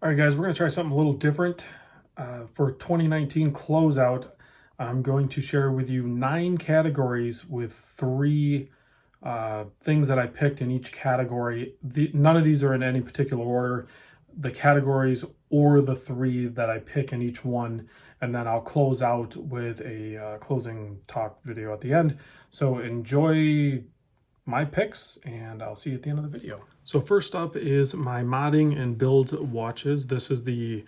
All right, guys, we're going to try something a little different. For 2019 closeout, I'm going to share with you 9 categories with 3 things that I picked in each category. None of these are in any particular order. The categories or the 3 that I pick in each one, and then I'll close out with a closing talk video at the end. So enjoy my picks, and I'll see you at the end of the video. So first up is my modding and build watches. This is the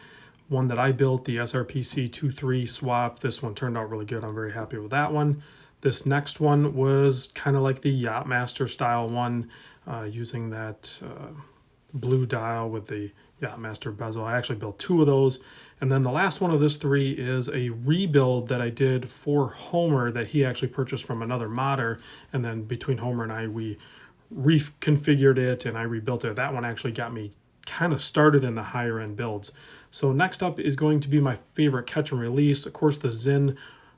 one that I built, the SRPC 2.3 swap. This one turned out really good. I'm very happy with that one. This next one was kind of like the Yachtmaster style one, using that blue dial with the Yachtmaster bezel. I actually built 2 of those. And then the last one of this 3 is a rebuild that I did for Homer that he actually purchased from another modder. And then between Homer and I, we reconfigured it and I rebuilt it. That one actually got me kind of started in the higher end builds. So next up is going to be my favorite catch and release. Of course, the Sinn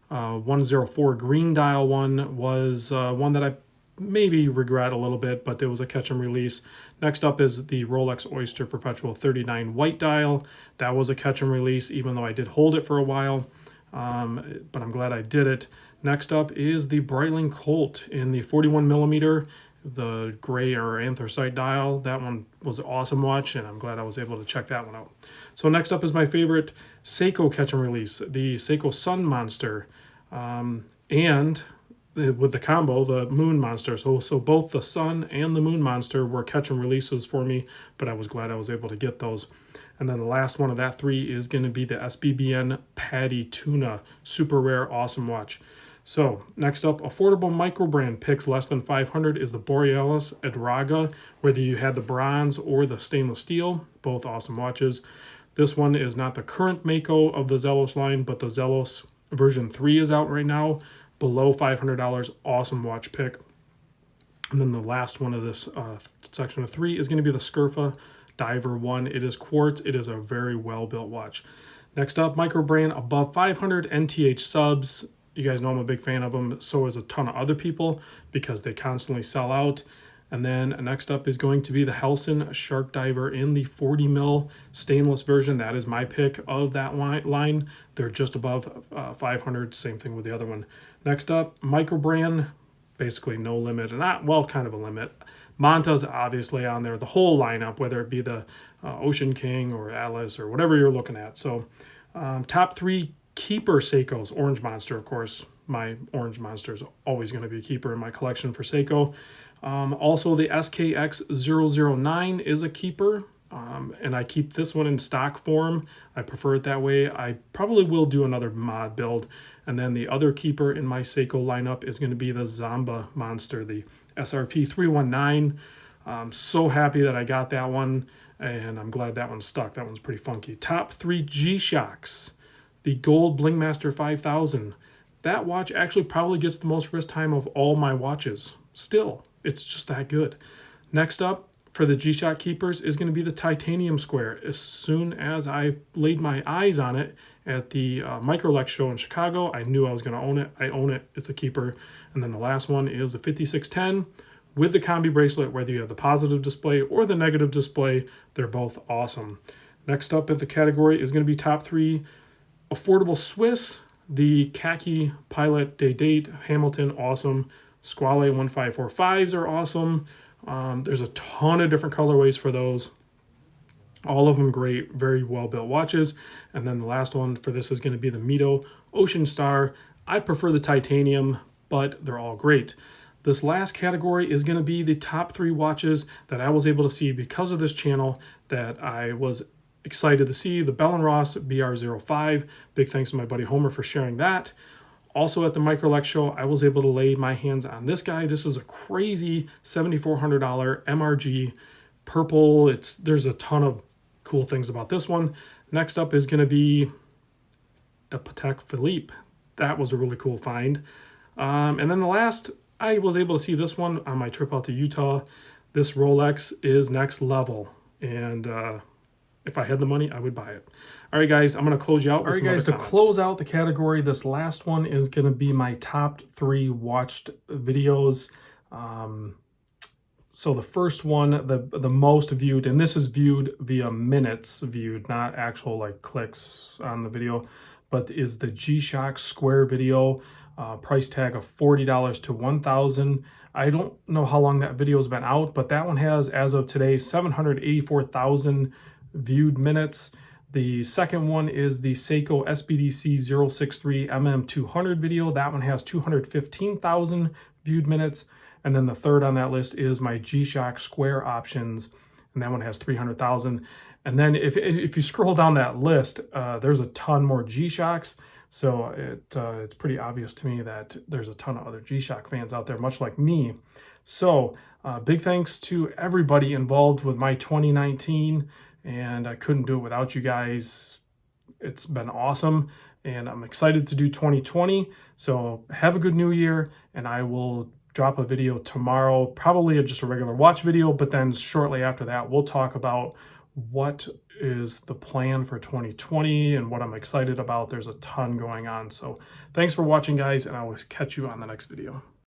104 green dial one was one that I maybe regret a little bit, but it was a catch and release. Next up is the Rolex Oyster Perpetual 39 white dial. That was a catch and release, even though I did hold it for a while, but I'm glad I did it. Next up is the Breitling Colt in the 41 millimeter, the gray or anthracite dial. That one was an awesome watch, and I'm glad I was able to check that one out. So next up is my favorite Seiko catch and release, the Seiko Sun Monster, and with the combo, the Moon Monster. So both the Sun and the Moon Monster were catch and releases for me, but I was glad I was able to get those. And then the last one of that 3 is going to be the SBBN Paddy Tuna, super rare, awesome watch. So next up, affordable micro brand picks less than 500 is the Borealis Adraga, whether you had the bronze or the stainless steel, both awesome watches. This one is not the current Mako of the Zelos line, but the Zelos version 3 is out right now. Below $500, awesome watch pick. And then the last one of this section of 3 is going to be the Scurfa Diver 1. It is quartz. It is a very well-built watch. Next up, micro brand above 500 NTH subs. You guys know I'm a big fan of them. So is a ton of other people because they constantly sell out. And then next up is going to be the Helson Shark Diver in the 40 mil stainless version. That is my pick of that line. They're just above 500. Same thing with the other one. Next up, micro brand, basically no limit, and not, well, kind of a limit. Manta's obviously on there, the whole lineup, whether it be the Ocean King or Atlas or whatever you're looking at. So top 3 keeper Seikos, Orange Monster, of course. My Orange Monster is always going to be a keeper in my collection for Seiko. Also, the SKX009 is a keeper, and I keep this one in stock form. I prefer it that way. I probably will do another mod build. And then the other keeper in my Seiko lineup is going to be the Zamba Monster, the SRP 319. I'm so happy that I got that one, and I'm glad that one stuck. That one's pretty funky. Top 3 G-Shocks, the Gold Blingmaster 5000. That watch actually probably gets the most wrist time of all my watches. Still, it's just that good. Next up for the G-Shock keepers is going to be the Titanium Square. As soon as I laid my eyes on it at the Microlex show in Chicago, I knew I was going to own it. I own it. It's a keeper. And then the last one is the 5610 with the combi bracelet, whether you have the positive display or the negative display. They're both awesome. Next up at the category is going to be top 3 affordable Swiss. The Khaki Pilot Day Date Hamilton, awesome. Squale 1545s are awesome. There's a ton of different colorways for those. All of them great, very well-built watches. And then the last one for this is going to be the Mito Ocean Star. I prefer the titanium, but they're all great. This last category is going to be the top 3 watches that I was able to see because of this channel that I was excited to see. The Bell & Ross BR05. Big thanks to my buddy Homer for sharing that. Also at the Microlex show, I was able to lay my hands on this guy. This is a crazy $7,400 MRG purple. There's a ton of cool things about this one. Next up is going to be a Patek Philippe. That was a really cool find. And then the last, I was able to see this one on my trip out to Utah. This Rolex is next level. And if I had the money, I would buy it. All right, guys, I'm going to close you out with some other comments. All right, guys, to close out the category, this last one is going to be my top 3 watched videos. So the first one, the most viewed, and this is viewed via minutes viewed, not actual like clicks on the video, but is the G-Shock Square video, price tag of $40 to $1,000. I don't know how long that video has been out, but that one has, as of today, 784,000 viewed minutes. The second one is the Seiko SBDC 063 MM200 video. That one has 215,000 viewed minutes. And then the third on that list is my G-Shock Square options, and that one has 300,000. And then if you scroll down that list, there's a ton more G-Shocks. So it's pretty obvious to me that there's a ton of other G-Shock fans out there, much like me. So big thanks to everybody involved with my 2019, and I couldn't do it without you guys. It's been awesome, and I'm excited to do 2020. So have a good new year, and I will drop a video tomorrow, probably just a regular watch video, but then shortly after that, we'll talk about what is the plan for 2020 and what I'm excited about. There's a ton going on. So thanks for watching, guys, and I will catch you on the next video.